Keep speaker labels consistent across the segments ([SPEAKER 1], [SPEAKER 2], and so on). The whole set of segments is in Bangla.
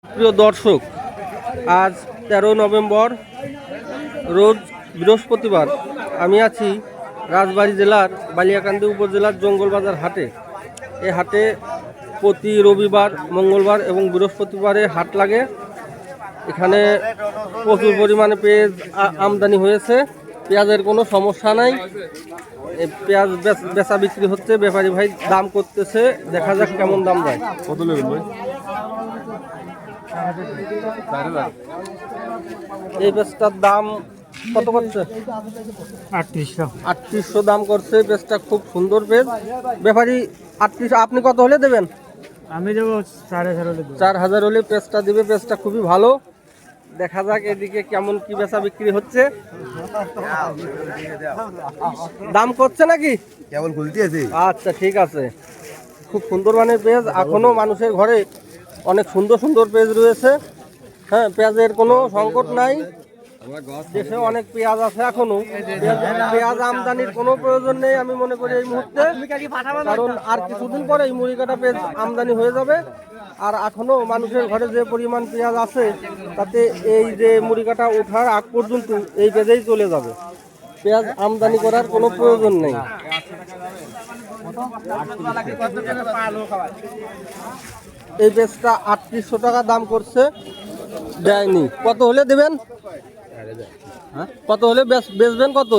[SPEAKER 1] প্রিয় দর্শক, আজ 13 নভেম্বর রোজ বৃহস্পতিবার। আমি আছি রাজবাড়ী জেলার বালিয়াকান্দি উপজেলার জঙ্গলবাজার হাটে। এই হাটে প্রতি রবিবার, মঙ্গলবার এবং বৃহস্পতিবারে হাট লাগে। এখানে প্রচুর পরিমাণে পেঁয়াজ আমদানি হয়েছে। পেঁয়াজের কোনো সমস্যা নাই। পেঁয়াজ বেচা বিক্রি হচ্ছে, ব্যাপারী ভাই দাম করতেছে। দেখা যাক কেমন দাম যায়।
[SPEAKER 2] কত নেবেন ভাই?
[SPEAKER 1] এই পেঁয়াজটার দাম কত করছে? 3800 দাম করছে। পেঁয়াজটা খুব সুন্দর পেঁয়াজ। ব্যাপারী 3800, আপনি কত হলে দেবেন?
[SPEAKER 3] আমি দেবো 4000 হলে।
[SPEAKER 1] 4000 হলে পেঁয়াজটা দিবে। পেঁয়াজটা খুবই ভালো। দেখা যাক এদিকে কেমন কি বেচা বিক্রি হচ্ছে। দাম করছে নাকি?
[SPEAKER 2] কেবল খুলতে আছে।
[SPEAKER 1] আচ্ছা, ঠিক আছে। খুব সুন্দর মানের পেঁয়াজ। এখনো মানুষের ঘরে অনেক সুন্দর সুন্দর পেঁয়াজ রয়েছে। হ্যাঁ, পেঁয়াজের কোনো সংকট নাই। দেশে অনেক পেঁয়াজ আছে এখনো। পেঁয়াজ আমদানির কোনো প্রয়োজন নেই আমি মনে করি এই মুহূর্তে, কারণ আর কিছুদিন পরে এই মুড়িকাটা পেঁয়াজ আমদানি হয়ে যাবে। আর এখনো মানুষের ঘরে যে পরিমাণ পেঁয়াজ আছে তাতে এই যে মুড়িকাটা ওঠার আগ পর্যন্ত এই পেঁয়াজেই চলে যাবে। পেঁয়াজ আমদানি করার কোনো প্রয়োজন নেই। এই পেঁয়াজটা 3800 টাকা দাম করছে, দেয়নি। কত হলে দেবেন? কত হলে বেচবেন? কত?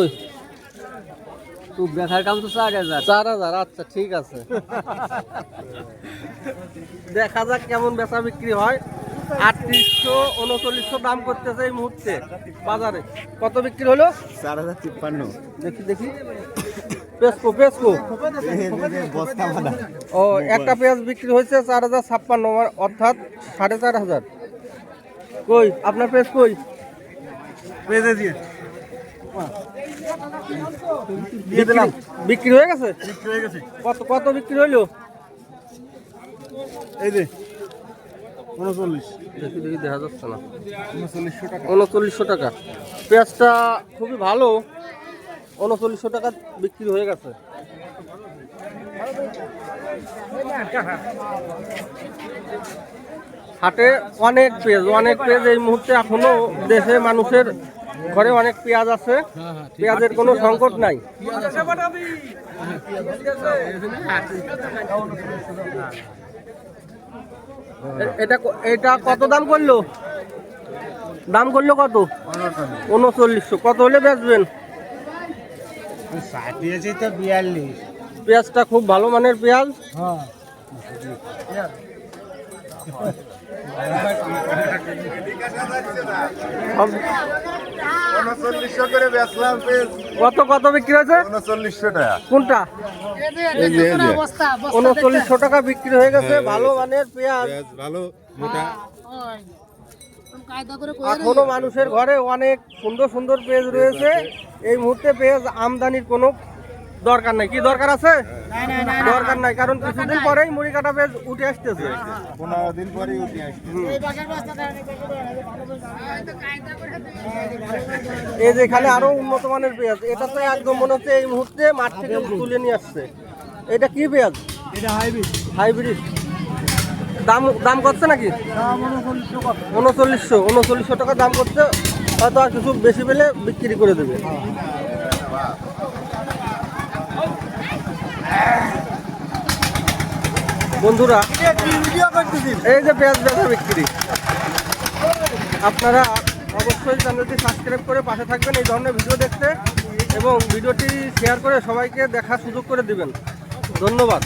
[SPEAKER 3] বেচার কাম তো 4000।
[SPEAKER 1] 4000। আচ্ছা, ঠিক আছে। দেখা যাক কেমন বেচা বিক্রি হয়। 3800 3900 দাম করতেছে এই মুহূর্তে বাজারে। কত বিক্রি হলো?
[SPEAKER 2] 4053।
[SPEAKER 1] দেখি দেখি। পেসকো পেসকো। ও, একটা পেঁয়াজ বিক্রি হয়েছে 4056, অর্থাৎ 4500। কই আপনার পেঁয়াজ কই?
[SPEAKER 2] পেঁয়াজে দিয়ে
[SPEAKER 1] দিলাম। বিক্রি হয়ে গেছে?
[SPEAKER 2] বিক্রি হয়ে গেছে।
[SPEAKER 1] কত কত বিক্রি হইলো?
[SPEAKER 2] এই যে 39।
[SPEAKER 1] দেখি দেখি, দেখা যাচ্ছে না।
[SPEAKER 2] 3900 টাকা।
[SPEAKER 1] 3900 টাকা। পেঁয়াজটা খুবই ভালো। 3900 টাকা বিক্রি হয়ে গেছে। হাটে অনেক পেঁয়াজ এই মুহূর্তে এখনো দেশে মানুষের ঘরে অনেক পেঁয়াজ আছে। পেঁয়াজের কোনো সংকট নাই। এটা কত দাম করলো? দাম করলো কত? 3900। কত হলে বেচবেন?
[SPEAKER 3] 42।
[SPEAKER 1] পেঁয়াজটা খুব ভালো মানের পেঁয়াজ।
[SPEAKER 3] হ্যাঁ,
[SPEAKER 2] 3900 করে বেচলাম পেঁয়াজ।
[SPEAKER 1] কত কত বিক্রি হয়েছে?
[SPEAKER 2] 3900 টাকা।
[SPEAKER 1] কোনটা?
[SPEAKER 2] এই যে
[SPEAKER 1] 3900 টাকা বিক্রি হয়ে গেছে। ভালো মানের পেঁয়াজ।
[SPEAKER 2] ভালো মোটা।
[SPEAKER 1] এখনো মানুষের ঘরে অনেক সুন্দর সুন্দর পেঁয়াজ রয়েছে। এই মুহূর্তে পেঁয়াজ আমদানির কোনো দরকার নাই। কি দরকার আছে? দরকার নাই, কারণ কিছুদিন পরেই মুড়ি কাটা পেঁয়াজ উঠে আসতেছে।
[SPEAKER 2] 15 দিন পরেই উঠে আসবে।
[SPEAKER 1] এই যে এখানে আরো উন্নত মানের পেঁয়াজ। এটা তো একদম মনে হচ্ছে এই মুহূর্তে মাঠ থেকে তুলে নিয়ে আসছে। এটা কি পেঁয়াজ?
[SPEAKER 3] এটা হাইব্রিড।
[SPEAKER 1] হাইব্রিড। দাম করছে নাকি? 3900 টাকা দাম করছে। হয়তো আর কিছু বেশি পেলে বিক্রি করে দেবে। বন্ধুরা, এই যে পেঁয়াজ বেচা বিক্রি, আপনারা অবশ্যই চ্যানেলটি সাবস্ক্রাইব করে পাশে থাকবেন এই ধরনের ভিডিও দেখতে, এবং ভিডিওটি শেয়ার করে সবাইকে দেখার সুযোগ করে দিবেন। ধন্যবাদ।